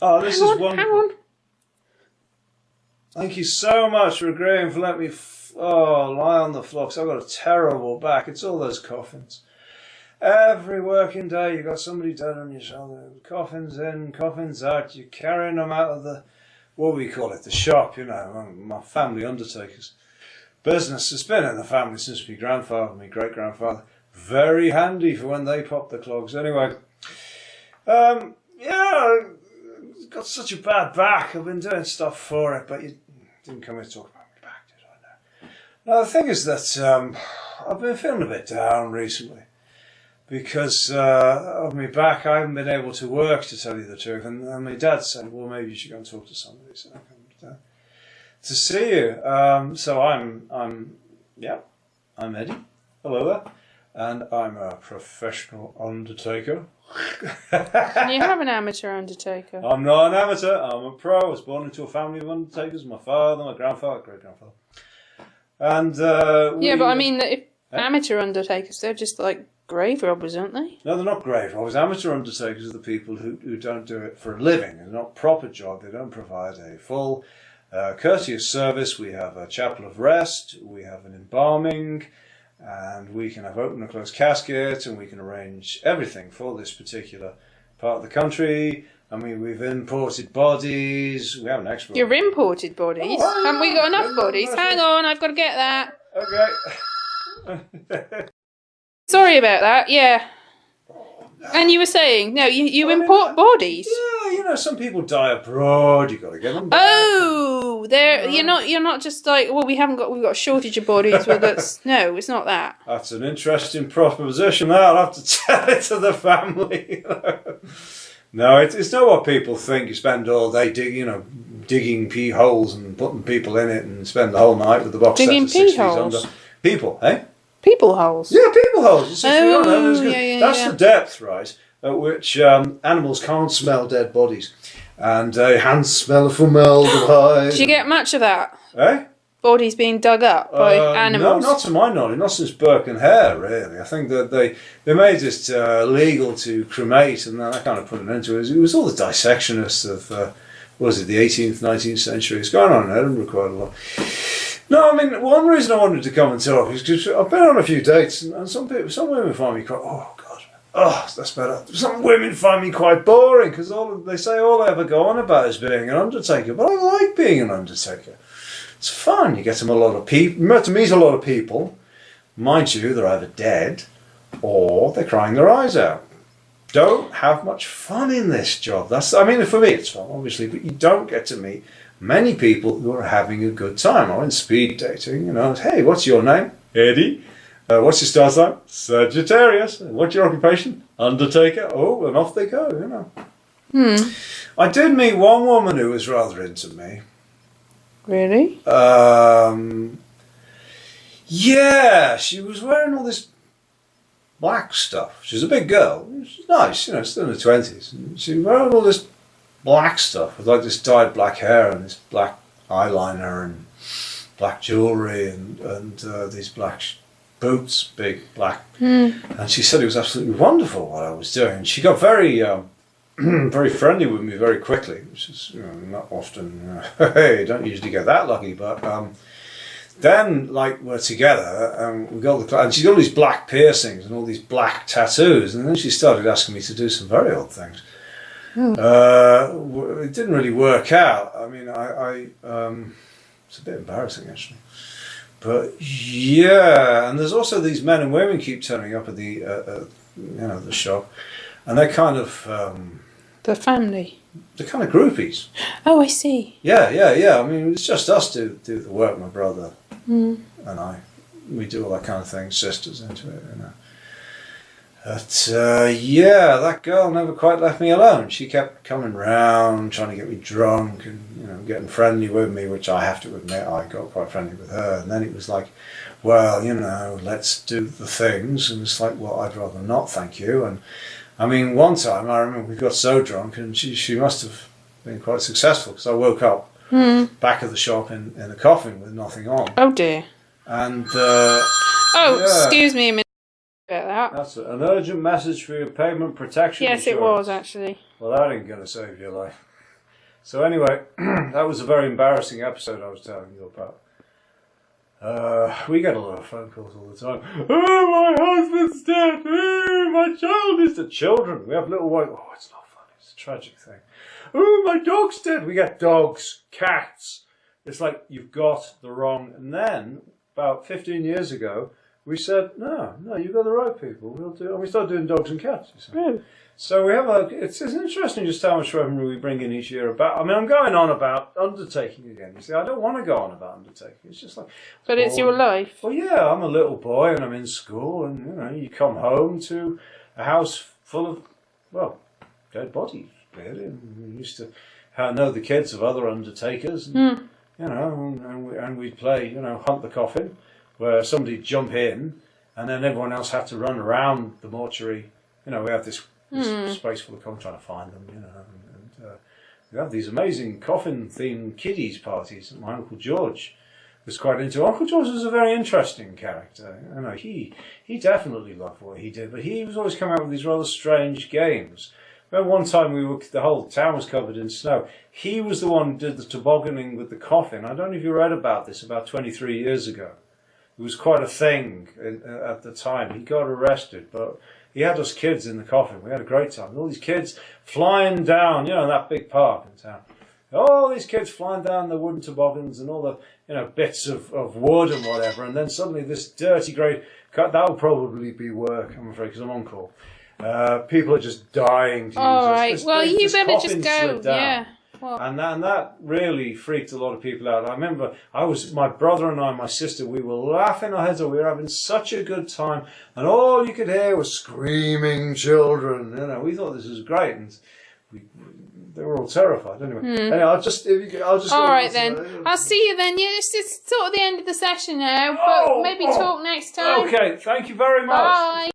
Oh, this is wonderful. Hang on. Thank you so much for agreeing for letting me lie on the floor, because I've got a terrible back. It's all those coffins. Every working day you've got somebody dead on your shoulder. Coffins in, coffins out. You're carrying them out of the, what we call it, the shop, you know, my family undertakers. Business has been in the family since my grandfather, my great-grandfather. Very handy for when they pop the clogs. Anyway, yeah, I've got such a bad back. I've been doing stuff for it, but you didn't come here to talk about my back, did I? No. Now, the thing is that I've been feeling a bit down recently because of my back. I haven't been able to work, to tell you the truth. And my dad said, well, maybe you should go and talk to somebody. So I come to see you. So I'm Eddy. Hello there. And I'm a professional undertaker. Can you have an amateur undertaker? I'm not an amateur, I'm a pro. I was born into a family of undertakers. My father, my grandfather, great-grandfather. And yeah, but I mean, if amateur undertakers, they're just like grave robbers, aren't they? No, they're not grave robbers. Amateur undertakers are the people who don't do it for a living. It's not a proper job. They don't provide a full courteous service. We have a chapel of rest. We have an embalming. And we can have open and closed caskets, and we can arrange everything for this particular part of the country. I mean, we've imported bodies. We haven't exported. You've imported bodies? Oh, haven't we got enough bodies? Hang on, I've got to get that. Okay. Sorry about that, yeah. And you were saying, no, you import bodies. Yeah, you know, some people die abroad. You've got to get them back. Oh, you're not just like, well, we've got a shortage of bodies. Well, no, it's not that. That's an interesting proposition. I'll have to tell it to the family. No, it's not what people think. You spend all day digging pee holes and putting people in it, and spend the whole night with the box digging set of 60s pee holes under. People, eh? People holes. Yeah, people holes. That's the depth, right, at which animals can't smell dead bodies. And hands smell of formaldehyde. Did you get much of that? Eh? Bodies being dug up by animals? No, not to my knowledge. Not since Burke and Hare, really. I think that they made it legal to cremate, and then I kind of put an end to it. It was all the dissectionists of, what was it, the 18th, 19th century. It's going on in Edinburgh quite a lot. No, I mean, one reason I wanted to come and talk is because I've been on a few dates, and some women find me quite, that's better. Some women find me quite boring, because they say all I ever go on about is being an undertaker, but I like being an undertaker. It's fun. You get to meet a lot of people. Mind you, they're either dead or they're crying their eyes out. Don't have much fun in this job. For me it's fun, obviously, but you don't get to meet many people who are having a good time. I went speed dating, hey, what's your name? Eddy. What's your star sign? Sagittarius. What's your occupation? Undertaker. Oh, and off they go, I did meet one woman who was rather into me. Really? Yeah, she was wearing all this black stuff. She's a big girl. She's nice, still in her 20s. And she was wearing all this black stuff with like this dyed black hair and this black eyeliner and black jewellery and these black boots, big black. And she said it was absolutely wonderful what I was doing. She got very very friendly with me very quickly, which is not often. Hey, don't usually get that lucky, but then we're together and we got and she's got all these black piercings and all these black tattoos, and then she started asking me to do some very odd things. It didn't really work out. I mean, it's a bit embarrassing actually. But yeah, and there's also these men and women keep turning up at the the shop, and they're kind of the family. They're kind of groupies. Oh, I see. Yeah. I mean, it's just us do the work. My brother and I, we do all that kind of thing. Sisters into it, But yeah, that girl never quite left me alone. She kept coming round, trying to get me drunk, and getting friendly with me, which I have to admit I got quite friendly with her. And then it was like, well, let's do the things. And it's like, well, I'd rather not, thank you. And I mean, one time I remember we got so drunk, and she must have been quite successful, because I woke up back of the shop in a coffin with nothing on. Oh dear. And excuse me a minute. About that. That's an urgent message for your payment protection insurance. It was actually. Well, that ain't going to save your life. So anyway, that was a very embarrassing episode I was telling you about. We get a lot of phone calls all the time. Oh, my husband's dead. Oh, my child is dead. Children. We have little white... Oh, it's not funny. It's a tragic thing. Oh, my dog's dead. We get dogs, cats. It's like you've got the wrong... And then, about 15 years ago, we said, no, you've got the right people. We'll do... And we started doing dogs and cats. Really? So we have a... It's interesting just how much revenue we bring in each year about... I mean, I'm going on about undertaking again. You see, I don't want to go on about undertaking. It's just like... But it's your life. Well, yeah, I'm a little boy and I'm in school and, you know, you come home to a house full of, well, dead bodies, really. And we used to know the kids of other undertakers, and, you know, and we'd play, you know, Hunt the Coffin, where somebody'd jump in and then everyone else had to run around the mortuary. You know, we have this space full of coffins, trying to find them, you know, and we have these amazing coffin-themed kiddies parties that my Uncle George was quite into. Uncle George was a very interesting character. You know, he definitely loved what he did, but he was always coming out with these rather strange games. Remember one time the whole town was covered in snow. He was the one who did the tobogganing with the coffin. I don't know if you read about this about 23 years ago. It was quite a thing at the time. He got arrested, but he had us kids in the coffin. We had a great time. All these kids flying down, you know, that big park in town. All these kids flying down the wooden toboggans and all the, you know, bits of wood and whatever. And then suddenly this dirty grey... That will probably be work, I'm afraid, because I'm on call. People are just dying to use All right. this. Well, you better just coffin go. slid down. Yeah. Well. And that really freaked a lot of people out. I remember my brother and I, my sister, we were laughing our heads off. We were having such a good time. And all you could hear was screaming children. You know, we thought this was great. And they were all terrified. Anyway, I'll just All right then. I'll see you then. Yeah, it's sort of the end of the session now, but maybe talk next time. Okay, thank you very much. Bye.